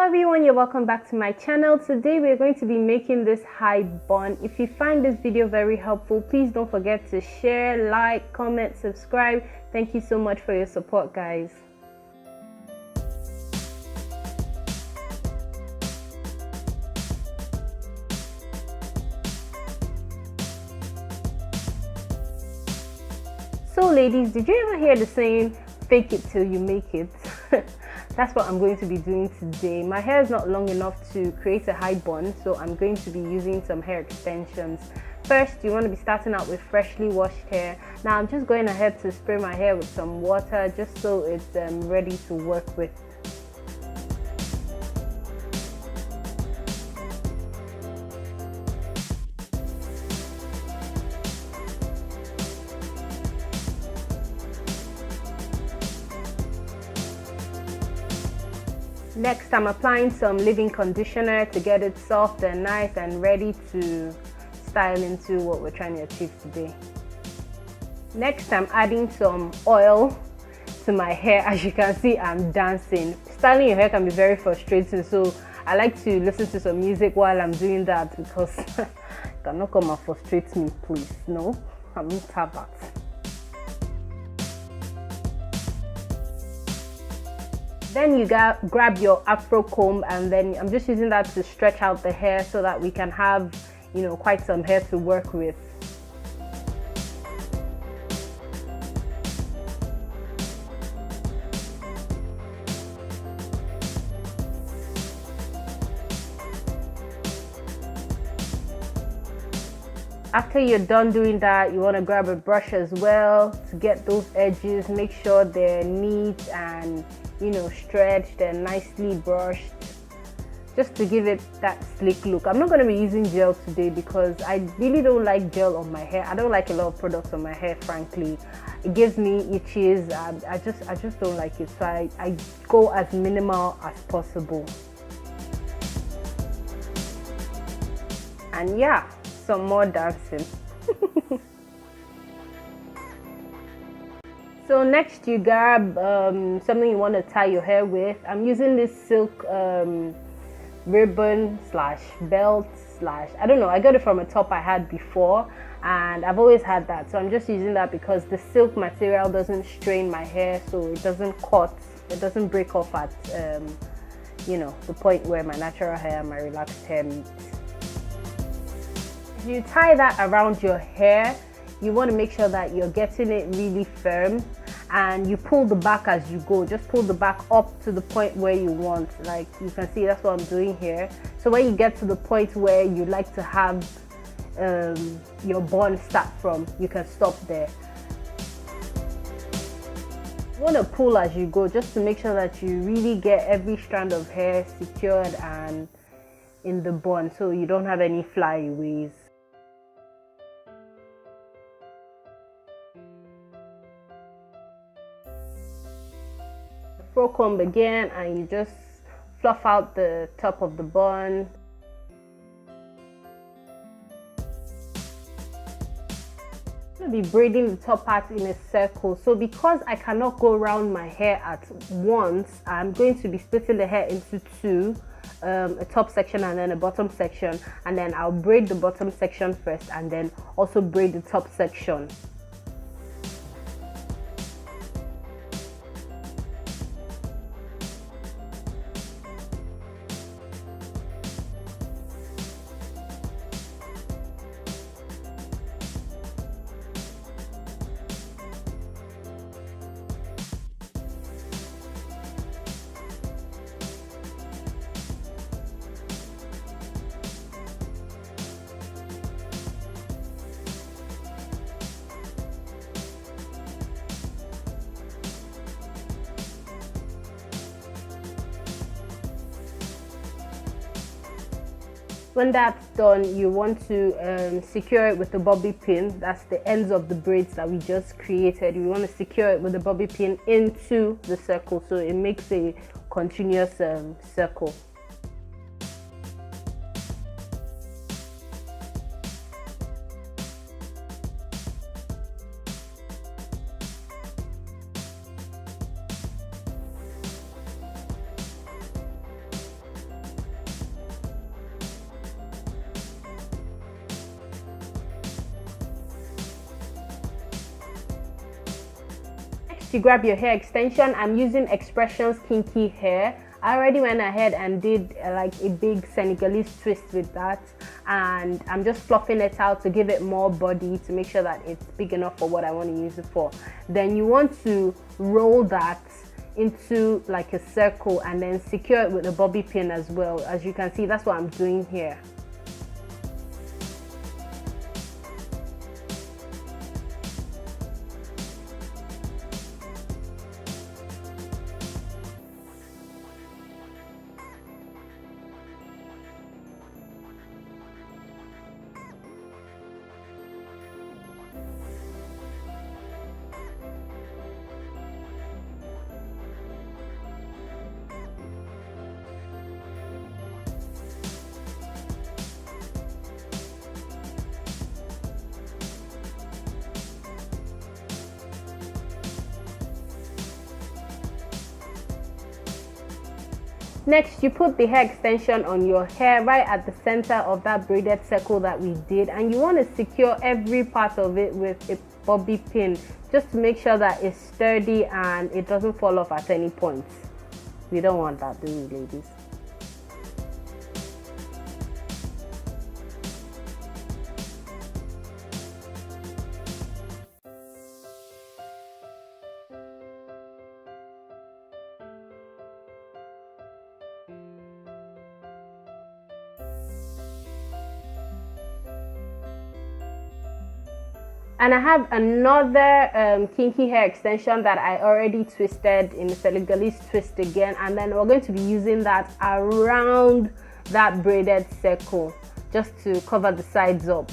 everyone, you're welcome back to my channel. Today we're going to be making this high bun. If you find this video very helpful, please don't forget to share, like, comment, subscribe. Thank you so much for your support, guys. So ladies, did you ever hear the saying, fake it till you make it? That's what I'm going to be doing today. My hair is not long enough to create a high bun, so I'm going to be using some hair extensions. First, you want to be starting out with freshly washed hair. Now I'm just going ahead to spray my hair with some water just so it's ready to work with. Next, I'm applying some leave-in conditioner to get it soft and nice and ready to style into what we're trying to achieve today. Next, I'm adding some oil to my hair. As you can see, I'm dancing. Styling your hair can be very frustrating, so I like to listen to some music while I'm doing that because you cannot come and frustrate me, please. No, I won't have that. Then you grab your afro comb, and then I'm just using that to stretch out the hair so that we can have, quite some hair to work with. After you're done doing that, you want to grab a brush as well to get those edges. Make sure they're neat and stretched and nicely brushed, just to give it that sleek look. I'm not going to be using gel today because I really don't like gel on my hair. I don't like a lot of products on my hair, frankly. It gives me itches. I just don't like it, so I go as minimal as possible. And yeah, some more dancing. So next you grab something you want to tie your hair with. I'm using this silk ribbon slash belt slash, I don't know, I got it from a top I had before and I've always had that, so I'm just using that because the silk material doesn't strain my hair, so it doesn't cut, it doesn't break off at the point where my natural hair and my relaxed hair meet. If you tie that around your hair, you want to make sure that you're getting it really firm and you pull the back as you go. Just pull the back up to the point where you want. Like you can see, that's what I'm doing here. So when you get to the point where you like to have your bun start from, you can stop there. You want to pull as you go just to make sure that you really get every strand of hair secured and in the bun so you don't have any flyaways. Faux comb again, and you just fluff out the top of the bun. I'm going to be braiding the top part in a circle, so because I cannot go around my hair at once, I'm going to be splitting the hair into two, a top section and then a bottom section, and then I'll braid the bottom section first and then also braid the top section. When that's done, you want to secure it with a bobby pin. That's the ends of the braids that we just created. You want to secure it with a bobby pin into the circle so it makes a continuous circle. you grab your hair extension. I'm using Expressions Kinky Hair. I already went ahead and did like a big Senegalese twist with that, and I'm just fluffing it out to give it more body, to make sure that it's big enough for what I want to use it for. Then you want to roll that into like a circle and then secure it with a bobby pin as well. As you can see, that's what I'm doing here. Next, you put the hair extension on your hair right at the center of that braided circle that we did, and you want to secure every part of it with a bobby pin, just to make sure that it's sturdy and it doesn't fall off at any point. We don't want that, do we, ladies? And I have another kinky hair extension that I already twisted in the Senegalese twist again, and then we're going to be using that around that braided circle just to cover the sides up.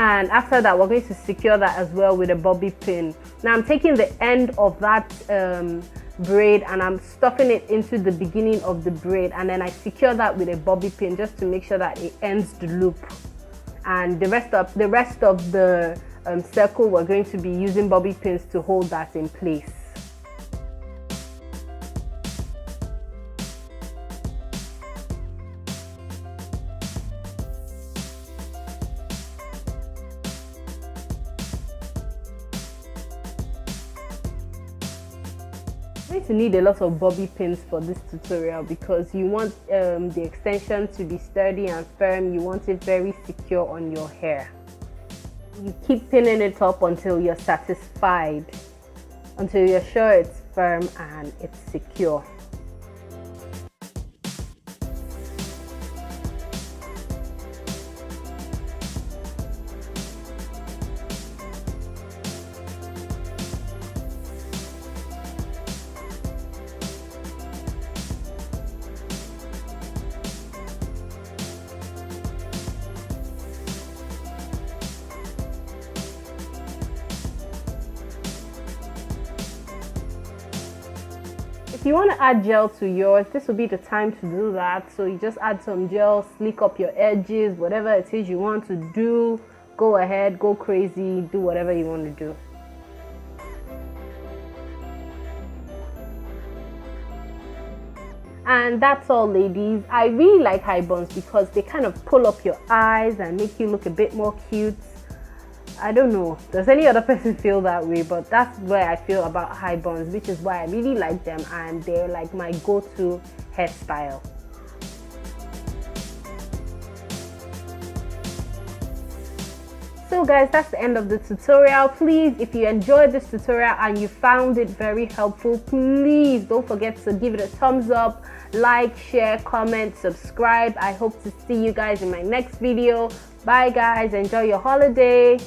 And after that, we're going to secure that as well with a bobby pin. Now I'm taking the end of that braid and I'm stuffing it into the beginning of the braid, and then I secure that with a bobby pin just to make sure that it ends the loop. And the rest of the circle, we're going to be using bobby pins to hold that in place. You're going to need a lot of bobby pins for this tutorial because you want the extension to be sturdy and firm. You want it very secure on your hair. You keep pinning it up until you're satisfied, until you're sure it's firm and it's secure. If you want to add gel to yours, this will be the time to do that. So you just add some gel, slick up your edges, whatever it is you want to do. Go ahead, go crazy, do whatever you want to do. And that's all, ladies. I really like high buns because they kind of pull up your eyes and make you look a bit more cute. I don't know, does any other person feel that way? But that's where I feel about high buns, which is why I really like them, and they're like my go-to hairstyle. So guys, that's the end of the tutorial. Please, if you enjoyed this tutorial and you found it very helpful, please don't forget to give it a thumbs up, like, share, comment, subscribe. I hope to see you guys in my next video. Bye guys, enjoy your holiday.